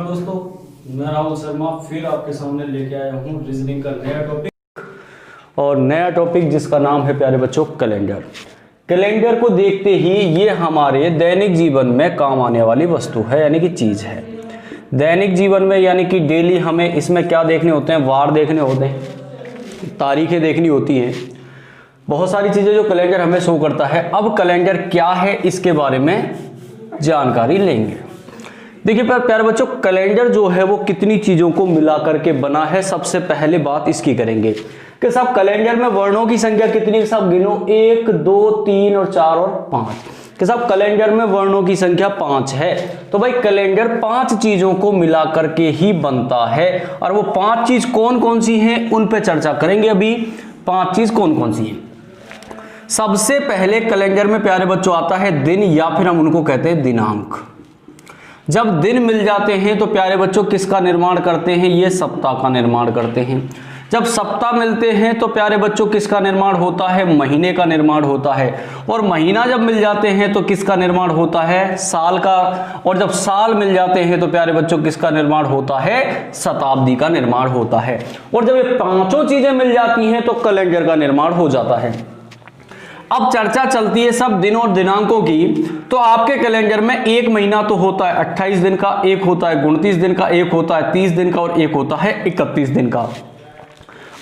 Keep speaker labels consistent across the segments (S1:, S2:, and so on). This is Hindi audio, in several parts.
S1: दोस्तों, मैं राहुल शर्मा फिर आपके सामने लेके आया हूँ रीजनिंग का नया टॉपिक। और नया टॉपिक जिसका नाम है प्यारे बच्चों कैलेंडर। कैलेंडर को देखते ही ये हमारे दैनिक जीवन में काम आने वाली वस्तु है, यानी कि चीज़ है। दैनिक जीवन में यानी कि डेली हमें इसमें क्या देखने होते हैं, वार देखने होते हैं, तारीखें देखनी होती हैं, बहुत सारी चीज़ें जो कैलेंडर हमें शो करता है। अब कैलेंडर क्या है इसके बारे में जानकारी लेंगे। देखिए प्यारे बच्चों, कैलेंडर जो है वो कितनी चीज़ों को मिला करके बना है, सबसे पहले बात इसकी करेंगे कि साहब कैलेंडर में वर्णों की संख्या कितनी, साहब गिनो 1 2 3 और 4 और 5 कि साहब कैलेंडर में वर्णों की संख्या 5 है। तो भाई कैलेंडर 5 चीज़ों को मिला करके ही बनता है। और वो 5 चीज़ कौन कौन सी हैं उन पे चर्चा करेंगे। अभी 5 चीज़ कौन कौन सी हैं। सबसे पहले कैलेंडर में प्यारे बच्चों आता है दिन, या फिर हम उनको कहते हैं दिनांक। जब दिन मिल जाते हैं तो प्यारे बच्चों किसका निर्माण करते हैं, ये सप्ताह का निर्माण करते हैं। जब सप्ताह मिलते हैं तो प्यारे बच्चों किसका निर्माण होता है, महीने का निर्माण होता है। और महीना जब मिल जाते हैं तो किसका निर्माण होता है, साल का। और जब साल मिल जाते हैं तो प्यारे बच्चों किसका निर्माण होता है, शताब्दी का निर्माण होता है। और जब ये पांचों चीजें मिल जाती हैं तो कैलेंडर का निर्माण हो जाता है। अब चर्चा चलती है सब दिनों और दिनांकों की। तो आपके कैलेंडर में एक महीना तो होता है 28 दिन का, एक होता है 29 दिन का, एक होता है 30 दिन का और एक होता है 31 दिन का।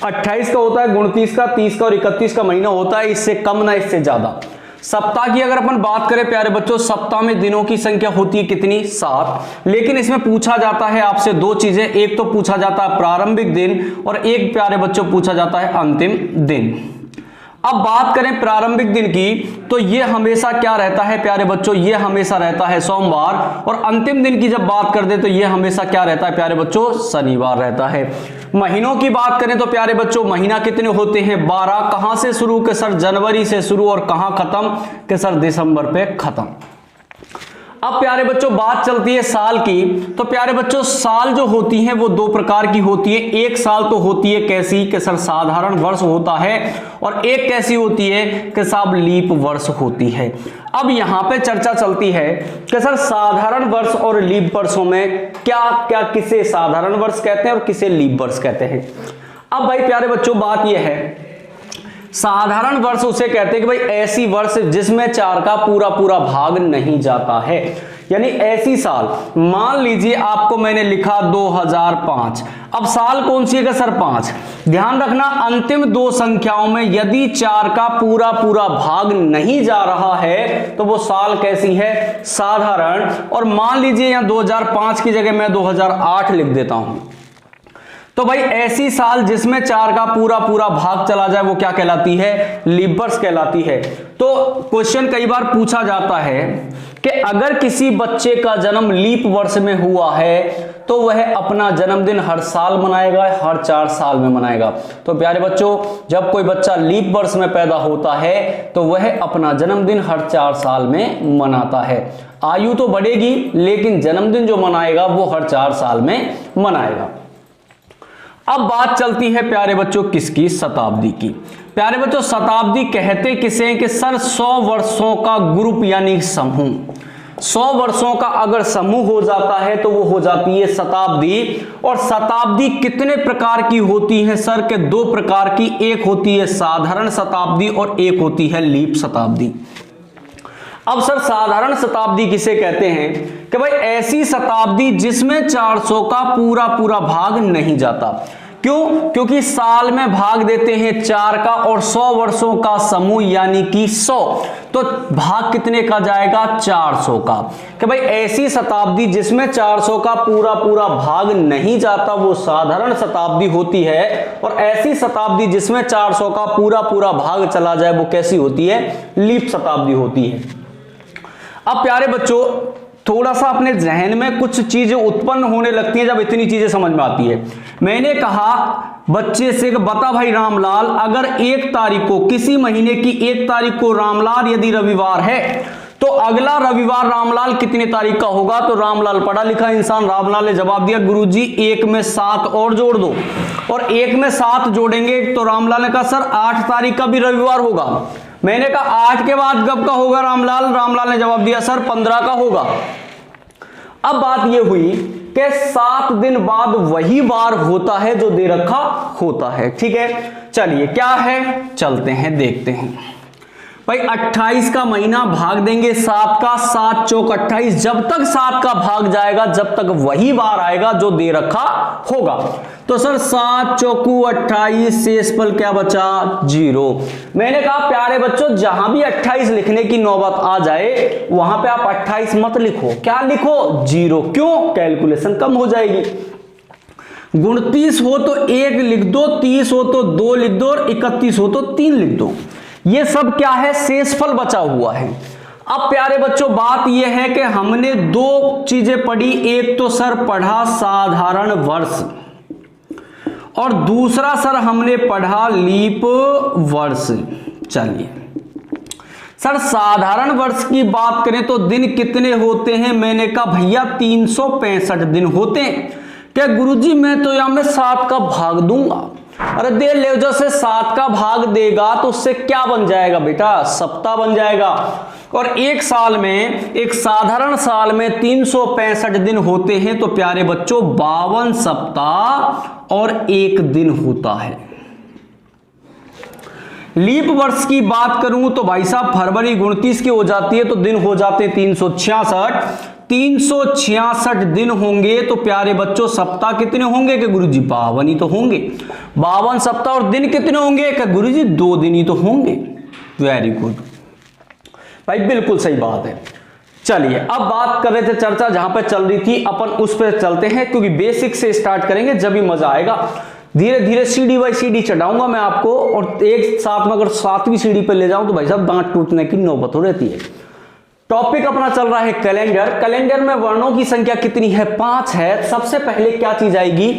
S1: 28 का होता है, 29 का, 30 का और 31 का महीना होता है, इससे कम ना इससे ज्यादा। सप्ताह की अगर अपन बात करें प्यारे बच्चों, सप्ताह में दिनों की संख्या होती है कितनी, 7। लेकिन इसमें पूछा जाता है आपसे दो चीजें, एक तो पूछा जाता है प्रारंभिक दिन और एक प्यारे बच्चों पूछा जाता है अंतिम दिन। अब बात करें प्रारंभिक दिन की तो ये हमेशा क्या रहता है प्यारे बच्चों, ये हमेशा रहता है सोमवार। और अंतिम दिन की जब बात कर दे तो ये हमेशा क्या रहता है प्यारे बच्चों, शनिवार रहता है। महीनों की बात करें तो प्यारे बच्चों महीना कितने होते हैं, 12। कहां से शुरू के सर, जनवरी से शुरू और कहां खत्म के सर, दिसंबर पे खत्म। अब प्यारे बच्चों बात चलती है साल की। तो प्यारे बच्चों साल जो होती हैं वो दो प्रकार की होती है। एक साल तो होती है कैसी कि सर साधारण वर्ष होता है, और एक कैसी होती है कि साहब लीप वर्ष होती है। अब यहां पे चर्चा चलती है कि सर साधारण वर्ष और लीप वर्षों में क्या क्या, किसे साधारण वर्ष कहते हैं और किसे लीप वर्ष कहते हैं। अब भाई प्यारे बच्चों बात यह है, साधारण वर्ष उसे कहते हैं कि भाई ऐसी वर्ष जिसमें 4 का पूरा पूरा भाग नहीं जाता है, यानी ऐसी साल। मान लीजिए आपको मैंने लिखा 2005। अब साल कौन सी है सर, 5। ध्यान रखना अंतिम दो संख्याओं में यदि 4 का पूरा पूरा भाग नहीं जा रहा है तो वो साल कैसी है, साधारण। और मान लीजिए यहां 2005 की जगह मैं 2008 लिख देता हूं। तो भाई ऐसी साल जिसमें 4 का पूरा पूरा भाग चला जाए वो क्या कहलाती है, लीप वर्ष कहलाती है। तो क्वेश्चन कई बार पूछा जाता है कि अगर किसी बच्चे का जन्म लीप वर्ष में हुआ है तो वह अपना जन्मदिन हर साल मनाएगा, हर 4 साल में मनाएगा। तो प्यारे बच्चों जब कोई बच्चा लीप वर्ष में पैदा होता है तो वह अपना जन्मदिन हर 4 साल में मनाता है। आयु तो बढ़ेगी लेकिन जन्मदिन जो मनाएगा वो हर 4 साल में मनाएगा। अब बात चलती है प्यारे बच्चों किसकी, शताब्दी की। प्यारे बच्चों शताब्दी कहते किसे हैं कि सर 100 वर्षों का ग्रुप यानी समूह। 100 वर्षों का अगर समूह हो जाता है तो वो हो जाती है शताब्दी। और शताब्दी कितने प्रकार की होती है सर, के 2 प्रकार की, एक होती है साधारण शताब्दी और एक होती है लीप शताब्दी। अब सर साधारण शताब्दी किसे कहते हैं कि भाई ऐसी शताब्दी जिसमें 400 का पूरा पूरा भाग नहीं जाता। क्यों, क्योंकि साल में भाग देते हैं 4 का और 100 वर्षों का समूह यानी कि 100, तो भाग कितने का जाएगा, 400 का। कि भाई ऐसी शताब्दी जिसमें 400 का पूरा पूरा भाग नहीं जाता वो साधारण शताब्दी होती है। और ऐसी शताब्दी जिसमें 400 का पूरा पूरा भाग चला जाए वो कैसी होती है, लीप शताब्दी होती है। अब प्यारे बच्चों थोड़ा सा अपने जहन में कुछ चीजें उत्पन्न होने लगती हैं जब इतनी चीजें समझ में आती है। मैंने कहा बच्चे से कि बता भाई रामलाल, अगर 1 तारीख को, किसी महीने की 1 तारीख को रामलाल यदि रविवार है तो अगला रविवार रामलाल कितने तारीख का होगा। तो रामलाल पढ़ा लिखा इंसान, रामलाल ने जवाब दिया गुरुजी 1 में 7 और जोड़ दो। और 1 में 7 जोड़ेंगे तो रामलाल ने कहा सर 8 तारीख का भी रविवार होगा। मैंने कहा 8 के बाद कब का होगा रामलाल, रामलाल ने जवाब दिया सर 15 का होगा। अब बात यह हुई कि 7 दिन बाद वही बार होता है जो दे रखा होता है। ठीक है, चलिए क्या है, चलते हैं देखते हैं भाई। 28 का महीना भाग देंगे 7 का, 7 चौक 28, जब तक 7 का भाग जाएगा जब तक वही बार आएगा जो दे रखा होगा। तो सर 7 चौकू 28, शेषफल क्या बचा 0। मैंने कहा प्यारे बच्चों जहां भी 28 लिखने की नौबत आ जाए वहां पे आप 28 मत लिखो, क्या लिखो 0। क्यों, कैलकुलेशन कम हो जाएगी। 29 हो तो 1 लिख दो, 30 हो तो 2 लिख दो और 31 हो तो 3 लिख दो। ये सब क्या है, शेषफल बचा हुआ है। अब प्यारे बच्चों बात यह है कि हमने 2 चीजें पढ़ी, एक तो सर पढ़ा साधारण वर्ष और दूसरा सर हमने पढ़ा लीप वर्ष। चलिए सर साधारण वर्ष की बात करें तो दिन कितने होते हैं, मैंने कहा भैया 365 दिन होते हैं। क्या गुरुजी मैं तो यहां में 7 का भाग दूंगा। अरे दे ले, जैसे 7 का भाग देगा तो उससे क्या बन जाएगा बेटा, सप्ताह बन जाएगा। और एक साल में, एक साधारण साल में 365 दिन होते हैं तो प्यारे बच्चों 52 सप्ताह और 1 दिन होता है। लीप वर्ष की बात करूं तो भाई साहब फरवरी 29 की हो जाती है तो दिन हो जाते हैं 366। 366 दिन होंगे तो प्यारे बच्चों सप्ताह कितने होंगे कि गुरुजी 52 ही तो होंगे। 52 सप्ताह और दिन कितने होंगे कि गुरुजी 2 दिन ही तो होंगे। वेरी गुड भाई, बिल्कुल सही बात है। चलिए अब बात कर रहे थे, चर्चा जहां पर चल रही थी अपन उस पर चलते हैं, क्योंकि बेसिक से स्टार्ट करेंगे जब भी मजा आएगा। धीरे धीरे सीढ़ी बाई सीढ़ी चढ़ाऊंगा मैं आपको, और एक साथ में अगर 7वीं सीढ़ी पर ले जाऊं तो भाई साहब दांत टूटने की नौबत हो रहती है। टॉपिक अपना चल रहा है कैलेंडर। कैलेंडर में वर्णों की संख्या कितनी है, 5 है। सबसे पहले क्या चीज आएगी,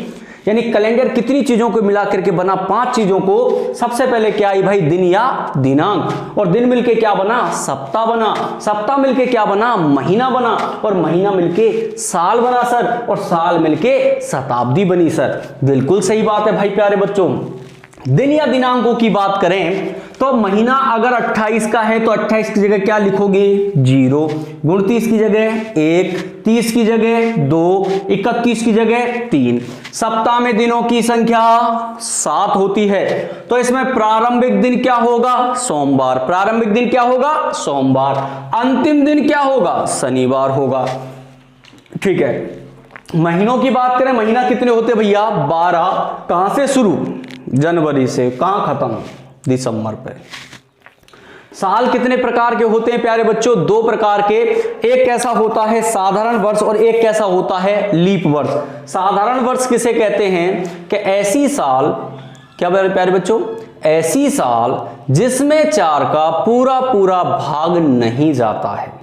S1: यानी कैलेंडर कितनी चीजों को मिला करके बना, 5 चीजों को। सबसे पहले क्या आई भाई, दिन या दिनांक, और दिन मिलके क्या बना, सप्ताह बना। सप्ताह मिलके क्या बना, महीना बना, और महीना मिलके साल बना सर, और साल मिलके शताब्दी बनी सर। बिल्कुल सही बात है भाई प्यारे बच्चों। दिन या दिनांकों की बात करें तो महीना अगर 28 का है तो 28 की जगह क्या लिखोगे 0, 29 की जगह 1, 30 की जगह 2, 31 की जगह 3। सप्ताह में दिनों की संख्या 7 होती है तो इसमें प्रारंभिक दिन क्या होगा, सोमवार। प्रारंभिक दिन क्या होगा, सोमवार। अंतिम दिन क्या होगा, शनिवार होगा। ठीक है, महीनों की बात करें, महीना कितने होते भैया 12। कहां से शुरू, जनवरी से, कहां खत्म, दिसंबर पे। साल कितने प्रकार के होते हैं प्यारे बच्चों, 2 प्रकार के। एक कैसा होता है साधारण वर्ष और एक कैसा होता है लीप वर्ष। साधारण वर्ष किसे कहते हैं कि ऐसी साल, क्या प्यारे बच्चों, ऐसी साल जिसमें 4 का पूरा पूरा भाग नहीं जाता है।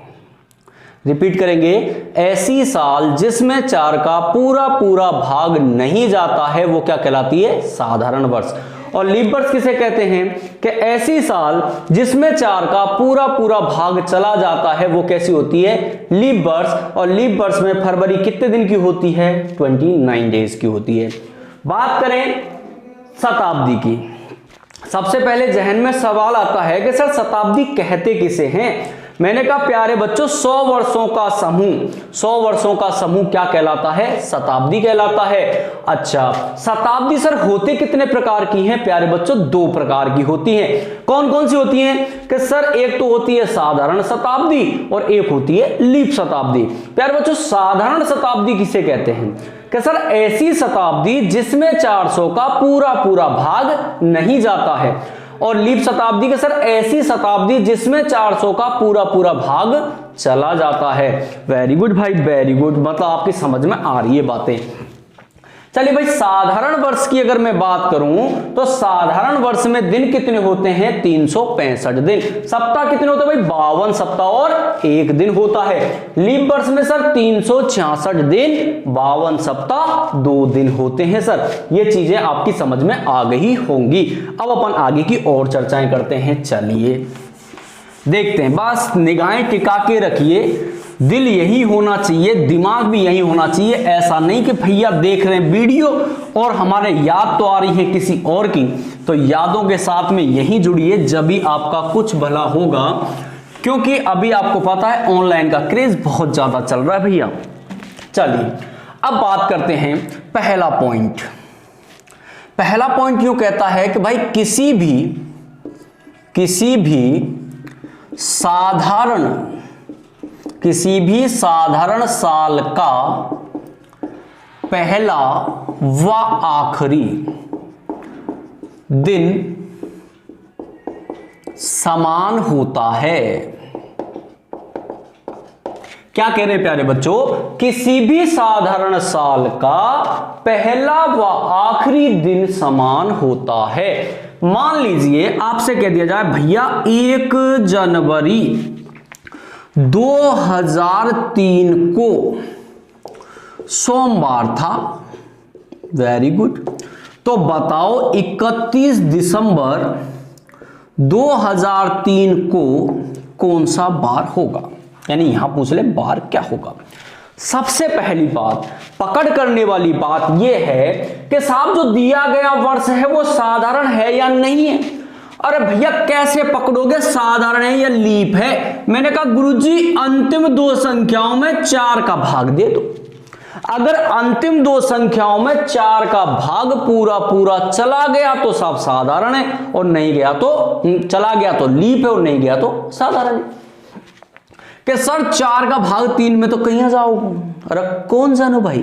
S1: रिपीट करेंगे, ऐसी साल जिसमें 4 का पूरा पूरा भाग नहीं जाता है वो क्या कहलाती है, साधारण वर्ष। और लीप वर्ष किसे कहते हैं कि ऐसी साल जिसमें 4 का पूरा पूरा भाग चला जाता है वो कैसी होती है, लीप वर्ष। और लीप वर्ष में फरवरी कितने दिन की होती है, 29 डेज की होती है। बात करें शताब्दी की, सबसे पहले जहन में सवाल आता है कि सर शताब्दी कहते किसे हैं। मैंने कहा प्यारे बच्चों 100 वर्षों का समूह, 100 वर्षों का समूह क्या कहलाता है, शताब्दी कहलाता है। अच्छा, शताब्दी सर होते कितने प्रकार की हैं प्यारे बच्चों, 2 प्रकार की होती हैं। कौन कौन सी होती हैं कि सर एक तो होती है साधारण शताब्दी और एक होती है लीप शताब्दी। प्यारे बच्चों साधारण शताब्दी किसे कहते हैं कि सर ऐसी शताब्दी जिसमें 400 का पूरा पूरा भाग नहीं जाता है। और लीप शताब्दी के सर ऐसी शताब्दी जिसमें 400 का पूरा पूरा भाग चला जाता है। वेरी गुड भाई, वेरी गुड, मतलब आपकी समझ में आ रही है बातें। चलिए भाई साधारण वर्ष की अगर मैं बात करूं तो साधारण वर्ष में दिन कितने होते हैं, 365 दिन। सप्ताह कितने होते हैं भाई, 52 सप्ताह और 1 दिन होता है। लीप वर्ष में सर 366 दिन, 52 सप्ताह 2 दिन होते हैं सर। ये चीजें आपकी समझ में आ गई होंगी। अब अपन आगे की और चर्चाएं करते हैं। चलिए देखते हैं, बस निगाहें टिका के रखिए, दिल यही होना चाहिए, दिमाग भी यही होना चाहिए। ऐसा नहीं कि भैया देख रहे हैं वीडियो और हमारे याद तो आ रही है किसी और की, तो यादों के साथ में यही जुड़िए जब भी आपका कुछ भला होगा। क्योंकि अभी आपको पता है ऑनलाइन का क्रेज बहुत ज्यादा चल रहा है भैया। चलिए अब बात करते हैं पहला पॉइंट। पहला पॉइंट यूं कहता है कि भाई किसी भी साधारण साल का पहला व आखिरी दिन समान होता है। क्या कह रहे हैं प्यारे बच्चों? किसी भी साधारण साल का पहला व आखिरी दिन समान होता है। मान लीजिए आपसे कह दिया जाए भैया 1 जनवरी 2003 को सोमवार था, वेरी गुड, तो बताओ 31 दिसंबर 2003 को कौन सा बार होगा? यानी यहां पूछ ले बार क्या होगा। सबसे पहली बात, पकड़ करने वाली बात यह है कि साहब जो दिया गया वर्ष है वो साधारण है या नहीं है। अरे भैया कैसे पकड़ोगे साधारण है या लीप है? मैंने कहा गुरुजी अंतिम दो संख्याओं में 4 का भाग दे दो। अगर अंतिम दो संख्याओं में 4 का भाग पूरा पूरा चला गया तो सब साधारण है, और नहीं गया तो चला गया तो लीप है, और नहीं गया तो साधारण है। कि सर 4 का भाग 3 में तो कहीं जाओ, अरे कौन जानो भाई,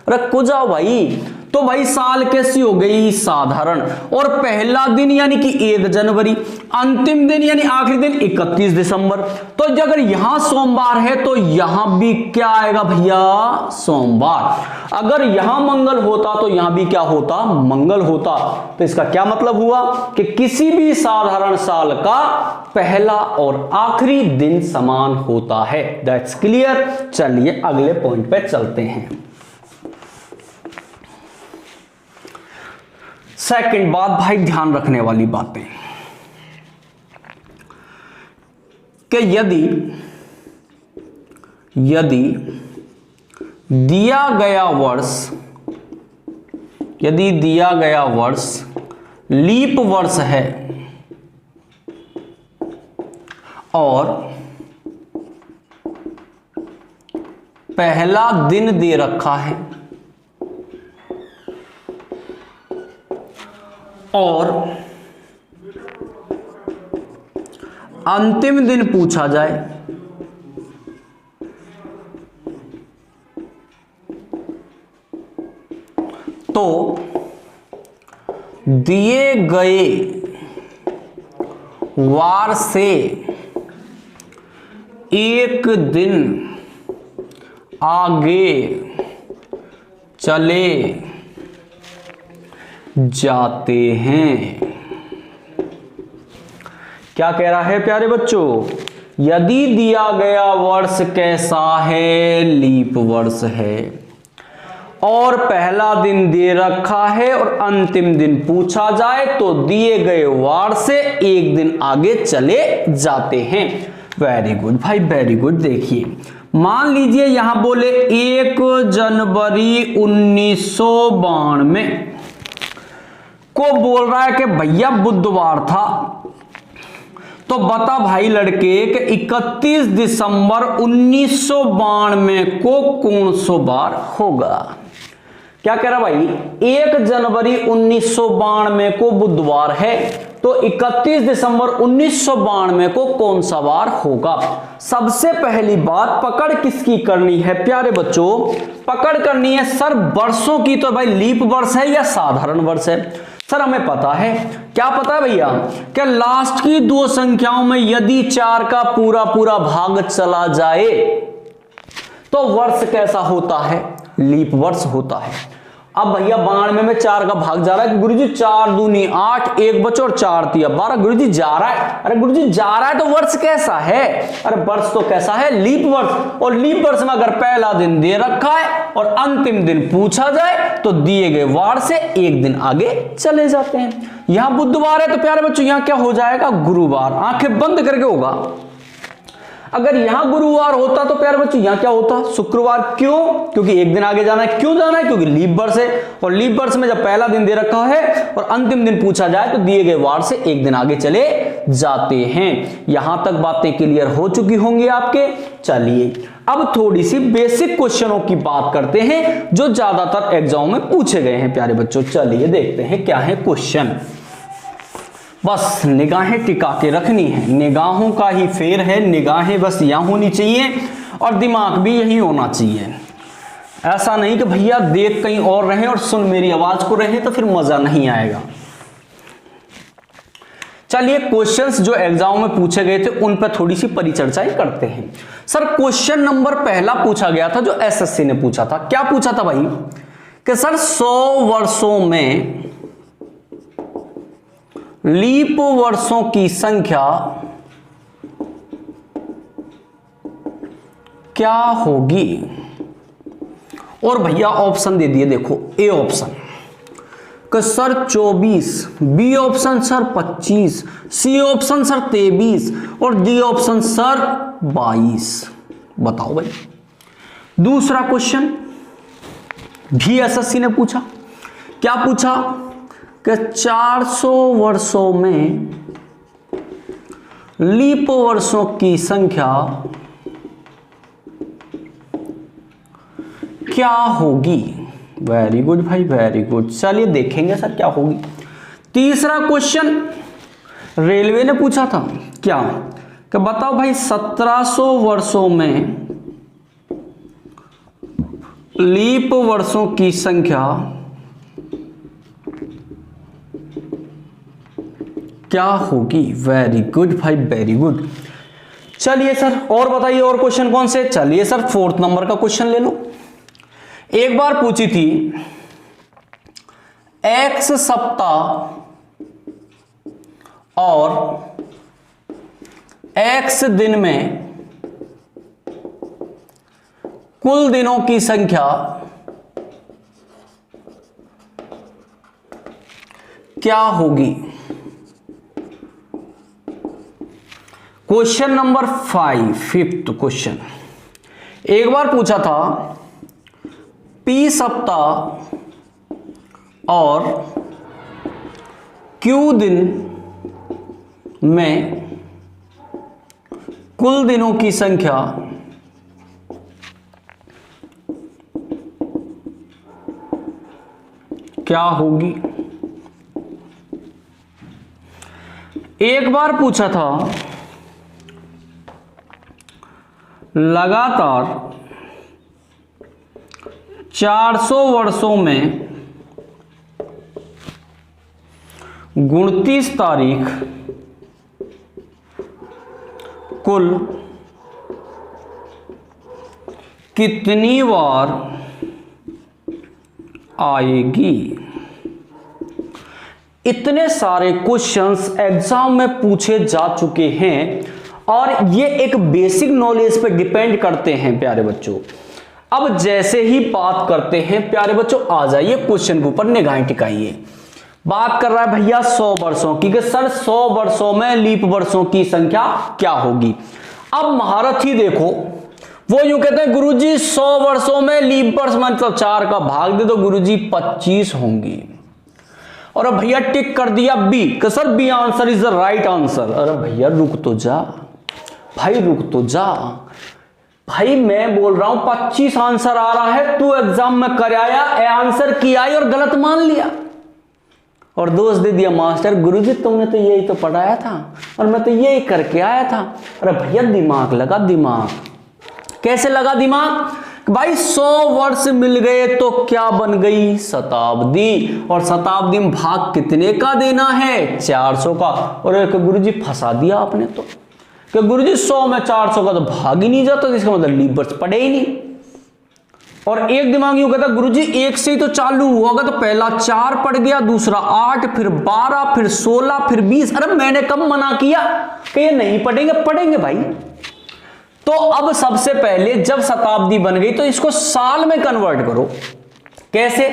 S1: अरे को जाओ भाई। तो भाई साल कैसी हो गई? साधारण। और पहला दिन यानी कि 1 जनवरी, अंतिम दिन यानी आखिरी दिन 31 दिसंबर। तो अगर यहां सोमवार है तो यहां भी क्या आएगा भैया? सोमवार। अगर यहां मंगल होता तो यहां भी क्या होता? मंगल होता। तो इसका क्या मतलब हुआ कि किसी भी साधारण साल का पहला और आखिरी दिन समान होता है। That's clear. चलिए अगले पॉइंट पे चलते हैं। सेकंड बात भाई, ध्यान रखने वाली बातें कि यदि दिया गया वर्ष लीप वर्ष है और पहला दिन दे रखा है और अंतिम दिन पूछा जाए तो दिए गए वार से एक दिन आगे चले जाते हैं। क्या कह रहा है प्यारे बच्चों? यदि दिया गया वर्ष कैसा है? लीप वर्ष है और पहला दिन दे रखा है और अंतिम दिन पूछा जाए तो दिए गए वार से एक दिन आगे चले जाते हैं। वेरी गुड भाई, वेरी गुड। देखिए मान लीजिए यहां बोले 1 जनवरी 1992 को बोल रहा है कि भैया बुधवार था, तो बता भाई लड़के कि 31 दिसंबर 1992 को कौन सा बार होगा? क्या कह रहा भाई? 1 जनवरी 1992 को बुधवार है, तो 31 दिसंबर 1992 को कौन सा वार होगा? सबसे पहली बात पकड़ किसकी करनी है प्यारे बच्चों? पकड़ करनी है सर वर्षों की। तो भाई लीप वर्ष है या साधारण वर्ष है? सर हमें पता है। क्या पता है भैया? कि लास्ट की दो संख्याओं में यदि 4 का पूरा पूरा भाग चला जाए तो वर्ष कैसा होता है? लीप वर्ष होता है। अब भैया 92 में 4 का भाग जा रहा है कि गुरुजी 4 दूनी 8, 1 बचो और 4 तिया 12। गुरुजी जा रहा है। अरे गुरुजी जा रहा है तो वर्ष कैसा है? अरे वर्ष तो कैसा है? लीप वर्ष। और लीप वर्ष में अगर पहला दिन दे रखा है और अंतिम दिन पूछा जाए तो दिए गए वार से एक दिन आगे चले जाते हैं। यहां बुधवार है तो प्यारे बच्चों यहां क्या हो जाएगा? गुरुवार। आंखें बंद करके होगा। अगर यहां गुरुवार होता तो प्यारे बच्चों यहां क्या होता? शुक्रवार। क्यों? क्योंकि एक दिन आगे जाना है। क्यों जाना है? क्योंकि लीप वर्ष है और लीप वर्ष में जब पहला दिन दे रखा है और अंतिम दिन पूछा जाए तो दिए गए वार से एक दिन आगे चले जाते हैं। यहां तक बातें क्लियर हो चुकी होंगी आपके। चलिए अब थोड़ी सी बेसिक क्वेश्चनों की बात करते हैं जो ज्यादातर एग्जाम में पूछे गए हैं प्यारे बच्चों। चलिए देखते हैं क्या है क्वेश्चन। बस निगाहें टिका के रखनी है, निगाहों का ही फेर है, निगाहें बस यहां होनी चाहिए और दिमाग भी यही होना चाहिए। ऐसा नहीं कि भैया देख कहीं और रहे और सुन मेरी आवाज को रहे, तो फिर मजा नहीं आएगा। चलिए क्वेश्चंस जो एग्जाम में पूछे गए थे उन पर थोड़ी सी परिचर्चाएं करते हैं। सर क्वेश्चन नंबर पहला पूछा गया था जो एसएससी ने पूछा था। क्या पूछा था भाई कि सर 100 वर्षों में लीप वर्षों की संख्या क्या होगी। और भैया ऑप्शन दे दिए, देखो ए ऑप्शन कि sir 24, B option sir 25, C option sir 23 और डी ऑप्शन सर 22। बताओ भाई। दूसरा क्वेश्चन भी एसएससी ने पूछा। क्या पूछा कि 400 वर्षों में लीप वर्षों की संख्या क्या होगी। वेरी गुड भाई, वेरी गुड। चलिए देखेंगे सर क्या होगी। तीसरा क्वेश्चन रेलवे ने पूछा था। क्या कि बताओ भाई 1700 वर्षों में लीप वर्षों की संख्या क्या होगी। वेरी गुड भाई, वेरी गुड। चलिए सर और बताइए और क्वेश्चन कौन से। चलिए सर 4th नंबर का क्वेश्चन ले लो। एक बार पूछी थी x सप्ताह और x दिन में कुल दिनों की संख्या क्या होगी। Question number 5, 5th question. एक बार पूछा था P सप्ताह और Q दिन में कुल दिनों की संख्या क्या होगी। एक बार पूछा था लगातार 400 वर्षों में 29 तारीख कुल कितनी बार आएगी। इतने सारे क्वेश्चंस एग्जाम में पूछे जा चुके हैं और ये एक बेसिक नॉलेज पे डिपेंड करते हैं प्यारे बच्चों। अब जैसे ही बात करते हैं प्यारे बच्चों, आ जाइए क्वेश्चन के ऊपर निगाहें टिकाइए। बात कर रहा है भैया 100 वर्षों की कि सर 100 वर्षों में लीप वर्षों की संख्या क्या होगी। अब महारथ ही देखो, वो यूं कहते हैं गुरुजी 100 वर्षों में लीप वर्ष मतलब 4 का भाग दे दो गुरुजी 25 होंगी। और अब भैया टिक कर दिया बी कि sir B answer is the right answer. अरे भैया रुक तो जा भाई, रुक तो जा भाई, मैं बोल रहा हूं 25 आंसर आ रहा है, तू एग्जाम में कर आया आंसर किया और गलत मान लिया और दोष दे दिया मास्टर गुरुजी तुमने तो यही तो पढ़ाया था और मैं तो यही करके आया था। अरे भैया दिमाग लगा, दिमाग कैसे लगा दिमाग भाई। 100 वर्ष मिल गए तो क्या बन गई शताब्दी, और शताब्दी में भाग कितने का देना है 400 का। और गुरुजी फंसा दिया आपने तो कि गुरुजी 100 में 400 का तो भाग ही नहीं जाता, तो इसका मतलब लीप वर्ष पड़े ही नहीं। और एक दिमाग यूं कहता गुरुजी 1 से ही तो चालू होगा, तो पहला 4 पड़ गया, दूसरा 8, फिर 12, फिर 16, फिर 20। अरे मैंने कब मना किया कि ये नहीं पढ़ेंगे, पढ़ेंगे भाई। तो अब सबसे पहले जब शताब्दी बन गई तो इसको साल में कन्वर्ट करो। कैसे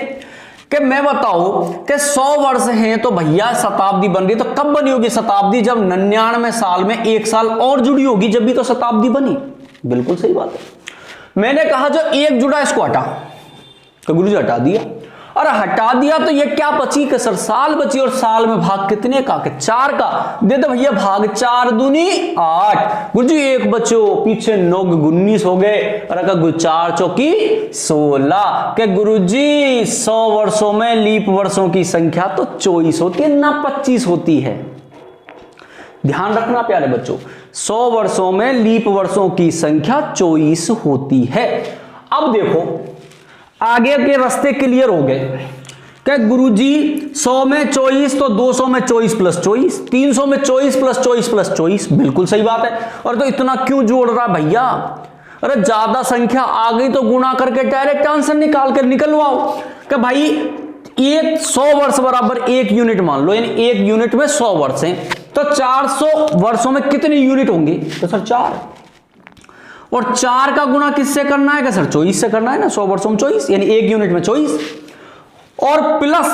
S1: कि मैं बताऊं कि 100 वर्ष हैं तो भैया शताब्दी बन गई, तो कब बनी होगी शताब्दी, जब 99 साल में 1 साल और जुड़ी होगी, जब भी तो शताब्दी बनी। बिल्कुल सही बात है। मैंने कहा जो 1 जुड़ा इसको हटा, तो गुरुजी हटा दिया। और हटा दिया तो ये क्या बची कि सर साल बची, और साल में भाग कितने का कि 4 का दे दो भैया, भाग 4 दूनी 8। गुरुजी 1 बचो, पीछे 9 19 हो गए, और अगर 4 चौकी 16 के गुरुजी 100 वर्षों में लीप वर्षों की संख्या तो 24 होती है ना 25 होती है। ध्यान रखना प्यारे बच्चों, 100 वर्षों में लीप वर्षों की संख्या 24 होती है। अब देखो आगे के रास्ते क्लियर हो गए क्या गुरुजी, 100 में 24 तो 200 में 24 प्लस 24, 300 में 24 प्लस 24 प्लस 24, बिल्कुल सही बात है। और तो इतना क्यों जोड़ रहा भैया, अरे ज्यादा संख्या आ गई तो गुणा करके डायरेक्ट आंसर निकाल कर निकलवाओ कि भाई 100 वर्ष बराबर 1 यूनिट मान लो, यानी 1 यूनिट में 100 वर्ष हैं, तो 400 वर्षों में कितने यूनिट होंगे, तो सर 4, और 4 का गुणा किससे करना है, सर 24 से करना है ना, 100 वर्षों में 24 यानी 1 यूनिट में 24, और प्लस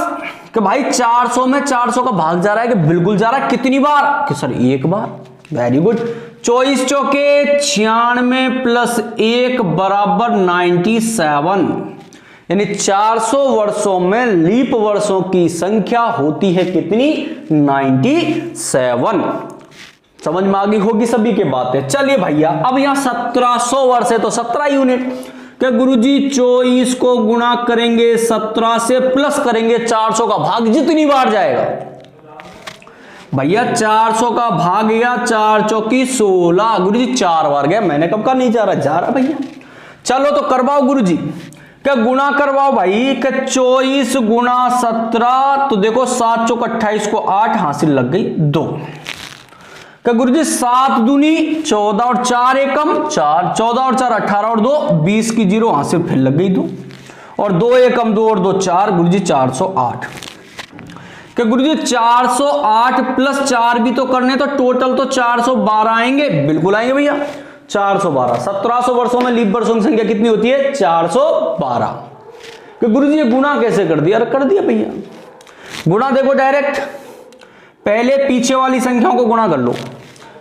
S1: कि भाई 400 में 400 का भाग जा रहा है कि बिल्कुल जा रहा है, कितनी बार कि सर 1 बार। वेरी गुड, 24 चौके 96 प्लस 1 बराबर 97, यानी 400 वर्षों में लीप वर्षों की संख्या होती है कितनी, 97। समझ में आ गई होगी सभी के बातें। चलिए भैया अब यहां 1700 वर्ष है तो 17 यूनिट, क्या गुरुजी 24 को गुणा करेंगे 17 से प्लस करेंगे 400 का भाग जितनी बार जाएगा भैया, 400 का भाग गया 4 चौकी 16, गुरुजी 4 बार गया, मैंने कब का नहीं जा रहा भैया। चलो तो करवाओ गुरुजी, क्या गुणा करवाओ भाई, क्या 24 गुणा 17 तो देखो 7 चौक 28 को 8 हासिल लग गई 2, क्या गुरुजी 7 दूनी 14 और 4 एकम 4, 14 और 4 18 और 2 20 की 0 हासिल फिर लग गई 2, और 2 एकम 2 और 2 4, गुरुजी 408। क्या गुरुजी 408 प्लस 4 भी तो करने, तो टोटल तो 412 आएंगे, बिल्कुल आएंगे भैया 412। 1700 वर्षों में लीप वर्षों की संख्या कितनी होती है, 412। कि गुरुजी ये गुणा कैसे कर दिया, कर दिया भैया गुणा, देखो डायरेक्ट पहले पीछे वाली संख्याओं को गुणा कर लो,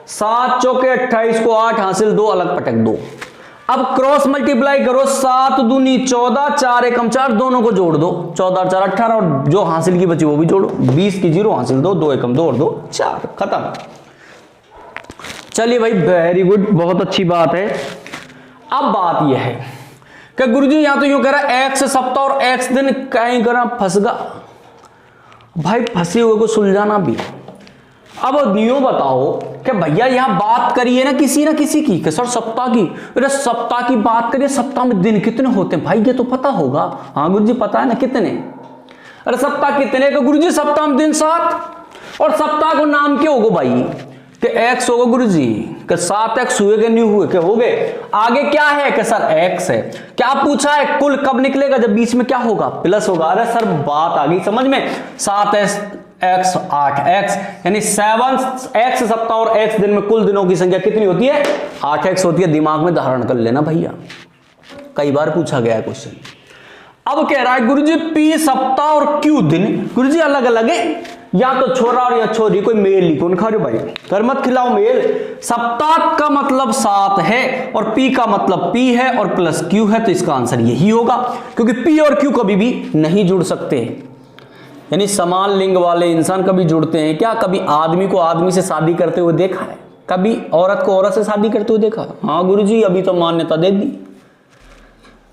S1: 7 चौके 28 को 8 हासिल 2 अलग पटक 2, अब क्रॉस मल्टीप्लाई करो, 7 दूनी 14 4 एकम 4, दोनों को जोड़ दो, 14 और 4 18, और जो हासिल की बची वो भी जोड़ो, 20 की 0 हासिल 2, 2 एकम 2 और 2 4, खत्म। चलिए भाई वेरी गुड, बहुत अच्छी बात है। अब बात यह है कि गुरुजी यहां तो यूं कह रहा है एक्स सप्ताह और एक्स दिन, कहीं करा फंसगा भाई, फंसे हुए को सुलझाना भी। अब न्यू बताओ कि भैया यहां बात करिए ना किसी की कि सर सप्ताह की, अरे सप्ताह की बात करिए, सप्ताह में दिन कितने होते हैं भाई, ये तो पता होगा। हाँ गुरुजी पता है ना कितने, अरे सप्ताह कितने का गुरुजी, सप्ताह में दिन 7, और सप्ताह को नाम क्या होगा भाई कि एक्स होगा गुरुजी, कि 7x हुए कि नहीं हुए, कि हो गए, आगे क्या है कि सर x है। क्या पूछा है, कुल कब निकलेगा, जब बीच में क्या होगा, प्लस होगा। अरे सर बात आ गई समझ में, 7x 8x यानी 7x सप्ताह और x दिन में कुल दिनों की संख्या कितनी होती है, 8x होती है। दिमाग में धारण कर लेना भैया, कई बार पूछा गया है क्वेश्चन। अब कह रहा है गुरुजी p सप्ताह और q दिन, गुरुजी अलग अलग है, या तो छोरा और या छोरी, कोई मेल लिखो, खा रहे भाई कर मत खिलाओ मेल। सप्ताह का मतलब 7 है और p का मतलब p है और प्लस q है, तो इसका आंसर यही होगा, क्योंकि p और q कभी भी नहीं जुड़ सकते हैं। यानी समान लिंग वाले इंसान कभी जुड़ते हैं क्या, कभी आदमी को आदमी से शादी करते हुए देखा है, कभी औरत को औरत से शादी करते हुए देखा? हाँ गुरुजी अभी तो मान्यता दे दी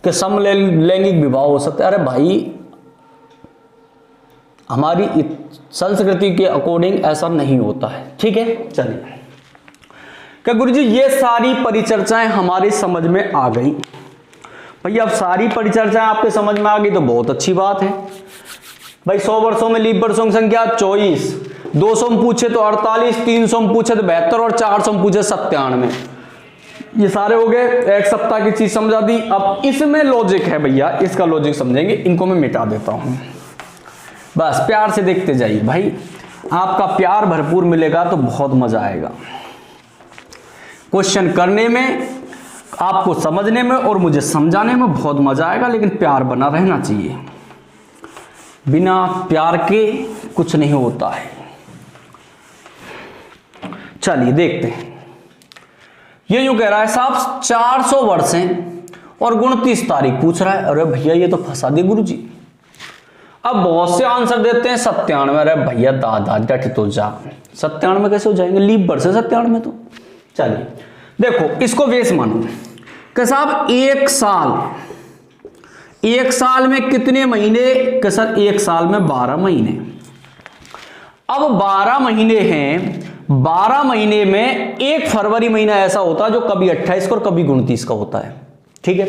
S1: कि समलैंगिक विवाह हो सकता है। अरे भाई हमारी संस्कृति के अकॉर्डिंग ऐसा नहीं होता है, ठीक है। चलिए क्या गुरुजी ये सारी परिचर्चाएं हमारी समझ में आ गई भैया, अब सारी परिचर्चाएं आपके समझ में आ गई तो बहुत अच्छी बात है भाई। 100 वर्षों में लीप वर्षों की संख्या 24, 200 में पूछे तो 48, 300 में पूछे तो 72 और 400 में पूछे 97, ये सारे हो गए। एक सप्ताह की चीज समझा दी। अब इसमें लॉजिक है भैया, इसका लॉजिक समझेंगे, इनको मैं मिटा देता हूं, बस प्यार से देखते जाइए भाई, आपका प्यार भरपूर मिलेगा तो बहुत मजा आएगा क्वेश्चन करने में, आपको समझने में और मुझे समझाने में बहुत मजा आएगा, लेकिन प्यार बना रहना चाहिए, बिना प्यार के कुछ नहीं होता है। चलिए देखते हैं, ये यूं कह रहा है साहब 400 वर्ष हैं और 29 तारीख पूछ रहा है। अरे भैया ये तो फंसा दे गुरुजी, अब बहुत से आंसर देते हैं 97। अरे भैया दादा डट तो जा, 97 कैसे हो जाएंगे, लीप वर्ष है 97 तो। चलिए देखो इसको बेस मानो कि साहब एक साल में कितने महीने, कि सर एक साल में 12 महीने। अब 12 महीने हैं, 12 महीने में 1 फरवरी महीना ऐसा होता है जो कभी 28 का और कभी 29 का होता है, ठीक है।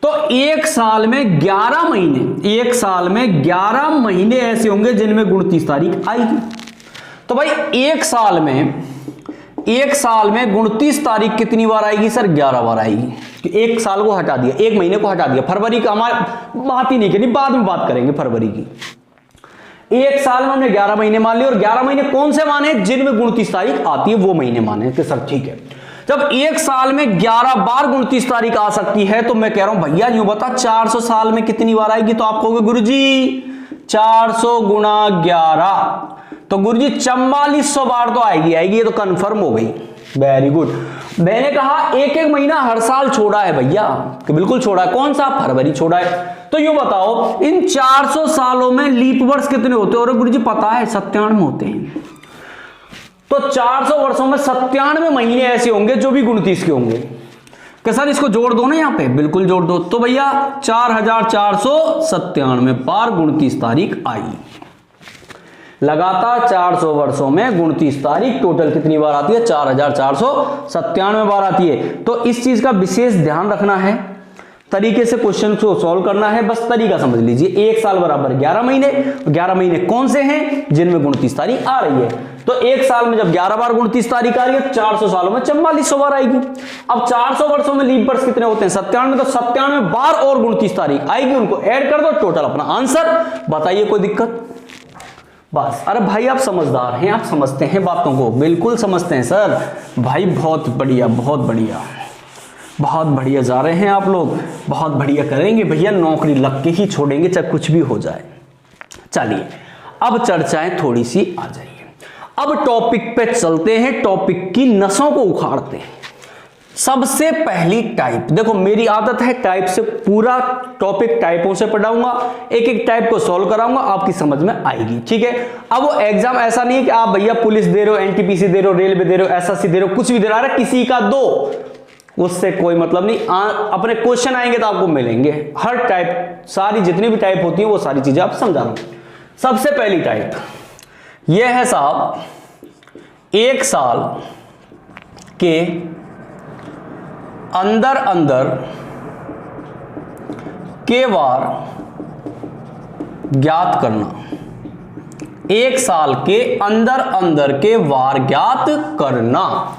S1: तो एक साल में 11 महीने, एक साल में 11 महीने ऐसे होंगे जिनमें 29 तारीख आएगी। तो भाई एक साल में 29 तारीख कितनी बार आएगी सर, 11 बार आएगी। एक साल को हटा दिया, एक महीने को हटा दिया, फरवरी का हमारे बात ही नहीं करनी, बाद में बात करेंगे फरवरी की। एक साल में हमने 11 महीने मान लिए, और 11 महीने कौन से माने, जिनमें 29 तारीख आती है वो महीने माने कि सर ठीक है। जब एक साल में 11 बार 29 तारीख आ सकती है, तो मैं कह रहा हूं भैया यूं बता 400 साल में कितनी बार आएगी, तो आप कहोगे गुरुजी 400 गुणा 11, तो गुरुजी 4400 बार तो आएगी, ये तो कंफर्म हो गई। Very good. मैंने कहा एक एक महीना हर साल छोड़ा है भैया, कि बिल्कुल छोड़ा है, कौन सा, फरवरी छोड़ा है। तो यूं बताओ इन 400 सालों में लीप वर्ष कितने होते हैं, और गुरुजी पता है 97 होते हैं। तो 400 वर्षों में 97 महीने ऐसे होंगे जो भी 29 के होंगे। कि सर इसको जोड़ दो ना, यहां पे बिल्कुल जोड़ दो। तो भैया 4497 बार 29 तारीख आई। लगातार 400 वर्षों में 29 तारीख टोटल कितनी बार आती है, 4497 बार आती है। तो इस चीज का विशेष ध्यान रखना है, तरीके से क्वेश्चन को सॉल्व करना है, बस तरीका समझ लीजिए। एक साल बराबर 11 महीने, 11 महीने कौन से हैं जिनमें 29 तारीख आ रही है। तो एक साल में जब 11 बार 29 तारीख आ रही है, 400 सालों में 4400 बार आएगी। अब 400 वर्षों में लीप वर्ष कितने होते हैं, 97, तो 97 बार और 29 तारीख आएगी, उनको ऐड कर दो, टोटल अपना आंसर। बताइए कोई दिक्कत, बस। अरे भाई आप समझदार हैं, आप समझते हैं बातों को, बिल्कुल समझते हैं सर भाई, बहुत बढ़िया बहुत बढ़िया बहुत बढ़िया जा रहे हैं आप लोग, बहुत बढ़िया करेंगे भैया, नौकरी लग के ही छोड़ेंगे चाहे कुछ भी हो जाए। चलिए अब चर्चाएं थोड़ी सी आ जाइए, अब टॉपिक पे चलते हैं, टॉपिक की नसों को उखाड़ते हैं। सबसे पहली टाइप, देखो मेरी आदत है टाइप से पूरा टॉपिक टाइपों से पढ़ाऊंगा, एक एक टाइप को सॉल्व कराऊंगा, आपकी समझ में आएगी, ठीक है। अब वो एग्जाम ऐसा नहीं है कि आप भैया पुलिस दे रहे हो, एनटीपीसी दे रहे हो, रेलवे दे रहे हो, एसएससी दे रहे हो, कुछ भी दे रहा है, किसी का दो, उससे कोई मतलब नहीं। अपने क्वेश्चन आएंगे तो आपको मिलेंगे, हर टाइप, सारी जितनी भी टाइप होती है वो सारी चीजें आप समझा रहा हूं। सबसे पहली टाइप यह है साहब, एक साल के अंदर अंदर के वार ज्ञात करना, एक साल के अंदर अंदर के वार ज्ञात करना।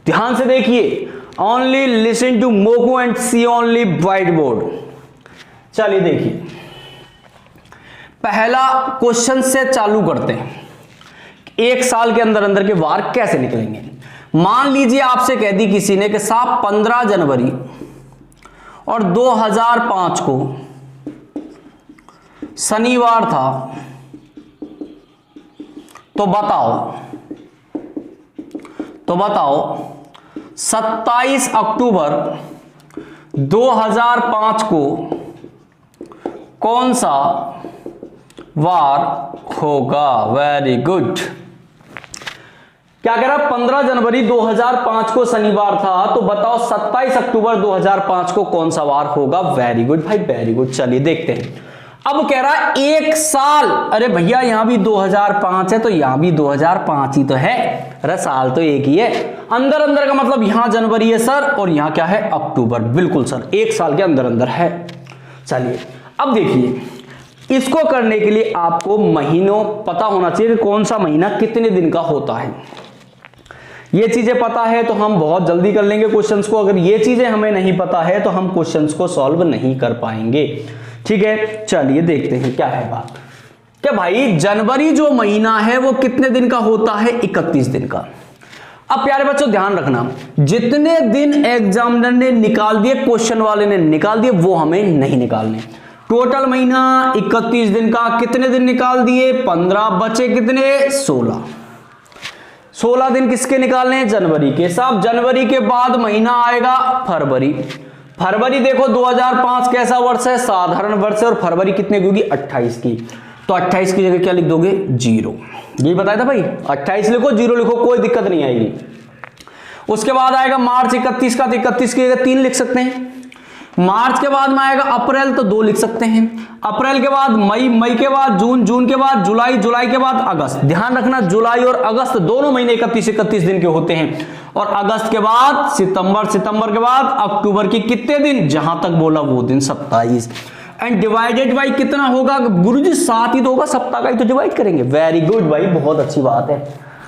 S1: ध्यान से देखिए, ओनली लिसन टू मोकू and see only white board. चलिए देखिए, पहला क्वेश्चन से चालू करते हैं, एक साल के अंदर अंदर के वार कैसे निकलेंगे। मान लीजिए आपसे कह दी किसी ने कि साहब 15 जनवरी और 2005 को शनिवार था, तो बताओ 27 अक्टूबर 2005 को कौन सा वार होगा। Very good. क्या कह रहा, 15 जनवरी 2005 को शनिवार था, तो बताओ 27 अक्टूबर 2005 को कौन सा वार होगा। वेरी गुड भाई, वेरी गुड। चलिए देखते हैं। अब कह रहा एक साल, अरे भैया यहां भी 2005 है तो यहां भी 2005 ही तो है, अरे साल तो एक ही है। अंदर अंदर का मतलब यहां जनवरी है सर, और यहां क्या है, अक्टूबर। बिल्कुल सर, एक साल के अंदर अंदर है। चलिए अब देखिए, इसको करने के लिए आपको महीनों पता होना चाहिए कि कौन सा महीना कितने दिन का होता है। ये चीजें पता है तो हम बहुत जल्दी कर लेंगे क्वेश्चंस को, अगर ये चीजें हमें नहीं पता है तो हम क्वेश्चंस को सॉल्व नहीं कर पाएंगे, ठीक है। चलिए देखते हैं क्या है बात। क्या भाई जनवरी जो महीना है वो कितने दिन का होता है, 31 दिन का। अब प्यारे बच्चों ध्यान रखना, जितने दिन एग्जामिनर ने निकाल दिए, क्वेश्चन वाले ने निकाल दिए, वो हमें नहीं निकालने। टोटल महीना 31 दिन का, कितने दिन निकाल दिए, 15, बचे कितने, 16। 16 दिन किसके निकालने हैं, जनवरी के। साहब जनवरी के बाद महीना आएगा फरवरी। फरवरी देखो 2005 कैसा वर्ष है, साधारण वर्ष है, और फरवरी कितने की होगी, 28 की। तो 28 की जगह क्या लिख दोगे 0, यही बताया था भाई, 28 लिखो 0 लिखो, कोई दिक्कत नहीं आएगी। उसके बाद आएगा मार्च 31 का, तो 31 की जगह 3 लिख सकते हैं। मार्च के बाद में आएगा अप्रैल, तो 2 लिख सकते हैं। अप्रैल के बाद मई, मई के बाद जून, जून के बाद जुलाई, जुलाई के बाद अगस्त। ध्यान रखना जुलाई और अगस्त दोनों महीने 31 दिन के होते हैं। और अगस्त के बाद सितंबर, सितंबर के बाद अक्टूबर की कितने दिन, जहां तक बोला वो दिन 27। एंड डिवाइडेड बाई कितना होगा गुरुजी, 7 ही तो होगा, सप्ताह का ही तो डिवाइड करेंगे। वेरी गुड भाई, बहुत अच्छी बात है।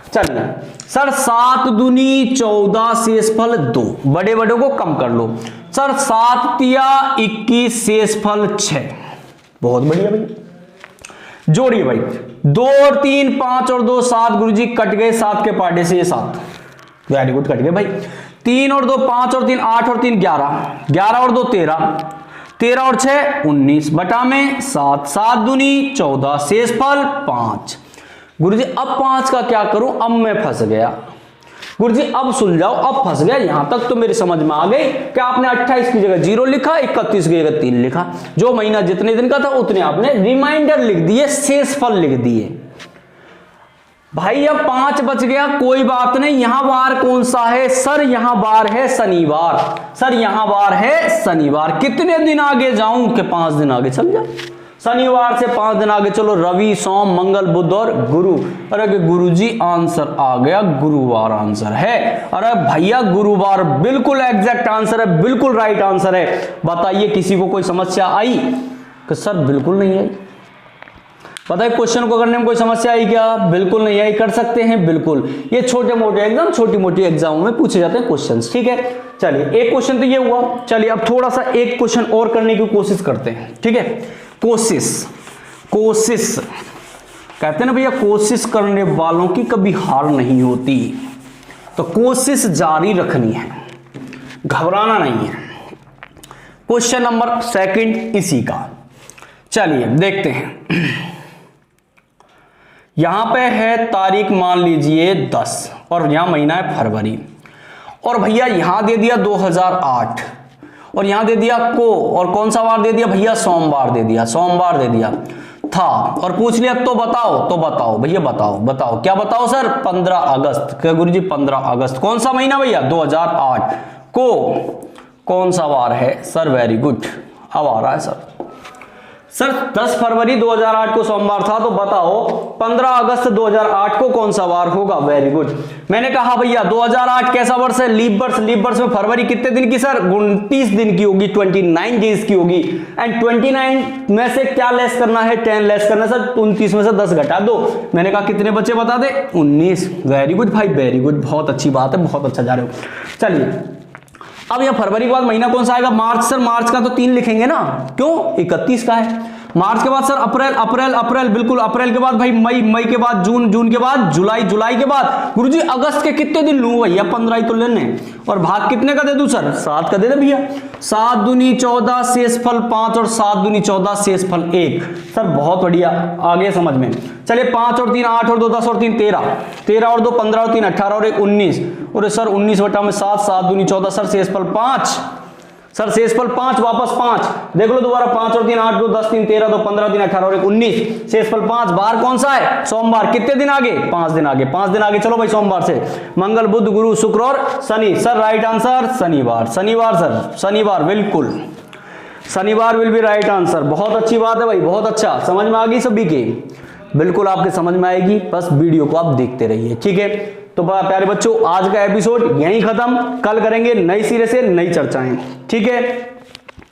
S1: चलिए सर 7 दूनी 14 शेषफल 2, बड़े बड़े को कम कर लो। सर 7 तिया 21 शेषफल 6, बहुत बढ़िया भाई। जोड़िए भाई, 2 और 3 5 और 2 7, गुरुजी कट गए 7 के पार्टे से ये 7, वेरी गुड कट गए भाई। 3 और 2 5 और 3 8 और 3 11, 11 और 2 13, 13 और 6 19 बटा में 7, 7 दूनी 14 शेषफल 5। गुरुजी अब 5 का क्या करूं, अब मैं फंस गया। गुरुजी अब सुलझाओ, अब फंस गया। यहां तक तो मेरी समझ में आ गई कि आपने 28 की जगह 0 लिखा, 31 की जगह 3 लिखा, जो महीना जितने दिन का था उतने आपने रिमाइंडर लिख दिए, शेषफल लिख दिए। भाई अब 5 बच गया, कोई बात नहीं। यहां बार कौन सा है सर, यहां बार है शनिवार। सर यहां बार है शनिवार। कितने दिन आगे जाऊं कि 5 दिन आगे चल जाओ, शनिवार से 5 दिन आगे चलो, रवि सोम मंगल बुध और गुरु। अरे गुरुजी आंसर आ गया, गुरुवार आंसर है। अरे भैया गुरुवार बिल्कुल एग्जैक्ट आंसर है, बिल्कुल राइट आंसर है। बताइए किसी को कोई समस्या आई कि सर बिल्कुल नहीं आई? बताइए क्वेश्चन को करने में कोई समस्या आई क्या? बिल्कुल नहीं आई, कर सकते हैं बिल्कुल। ये छोटे मोटे एग्जाम, छोटी मोटी एग्जामों में पूछे जाते हैं क्वेश्चंस, ठीक है। चलिए एक क्वेश्चन तो ये हुआ। चलिए अब थोड़ा सा एक क्वेश्चन और करने की कोशिश करते हैं, ठीक है। कोशिश कहते हैं ना भैया, कोशिश करने वालों की कभी हार नहीं होती, तो कोशिश जारी रखनी है, घबराना नहीं है। क्वेश्चन नंबर 2 इसी का, चलिए देखते हैं। यहां पे है तारीख मान लीजिए 10 और यहां महीना है फरवरी, और भैया यहां दे दिया 2008 और यहां दे दिया को, और कौन सा वार दे दिया भैया, सोमवार दे दिया, सोमवार दे दिया था, और पूछ लिया तो बताओ भैया, बताओ क्या बताओ सर, 15 अगस्त। क्या गुरुजी 15 अगस्त, कौन सा महीना भैया 2008, को कौन सा वार है सर, वेरी गुड। अब आ रहा है सर 10 फरवरी 2008 को सोमवार था, तो बताओ 15 अगस्त 2008 को कौन सा वार होगा, वेरी गुड। मैंने कहा भैया 2008 कैसा वर्ष है, लीप वर्ष। लीप वर्ष में फरवरी कितने दिन की सर, 29 दिन की होगी, 29 डेज की होगी। एंड 29 में से क्या लेस करना है, 10 लेस करना है सर, 29 में से 10 घटा दो। मैंने कहा कितने बच्चे बता दे, 19। वेरी गुड भाई, वेरी गुड, बहुत अच्छी बात है, बहुत अच्छा जा रहे हो। चलिए अब यह फरवरी के बाद महीना कौन सा आएगा, मार्च। सर मार्च का तो 3 लिखेंगे ना, क्यों, 31 का है। मार्च के बाद सर अप्रैल, बिल्कुल अप्रैल के बाद भाई मई, मई के बाद जून, जून के बाद जुलाई, जुलाई के बाद गुरुजी अगस्त के कितने दिन लूं भैया, 15 ही तो लेने, और भाग कितने का दे दूं सर, 7 का दे दे भैया। 7 दूनी 14 शेषफल 5 और 7 दूनी 14 शेषफल 1। सर बहुत बढ़िया, आगे समझ में। चलिए 5 और 3 8 और 2 10 और 3 13, 13 और 2 15 और 3 18 और 1 19, और सर 19 बटा में 7, 7 दूनी 14 सर शेषफल 5, सर शेषफल 5, वापस 5 देख लो दोबारा, 5 और 3 8 2 10 3 13 2 15 3 18 और 1 19, शेषफल 5। बार कौन सा है, सोमवार। कितने दिन आगे, 5 दिन आगे, 5 दिन आगे चलो भाई सोमवार से। मंगल बुध गुरु शुक्र और शनि। सर राइट आंसर शनिवार, शनिवार सर, शनिवार बिल्कुल, शनिवार विल बी राइट आंसर। बहुत अच्छी बात है भाई, बहुत अच्छा, समझ में आ गई सभी के, बिल्कुल आपके समझ में आएगी, बस वीडियो को आप देखते रहिए, ठीक है। तो प्यारे बच्चों आज का एपिसोड यहीं खत्म, कल करेंगे नई सिरे से नई चर्चाएं, ठीक है।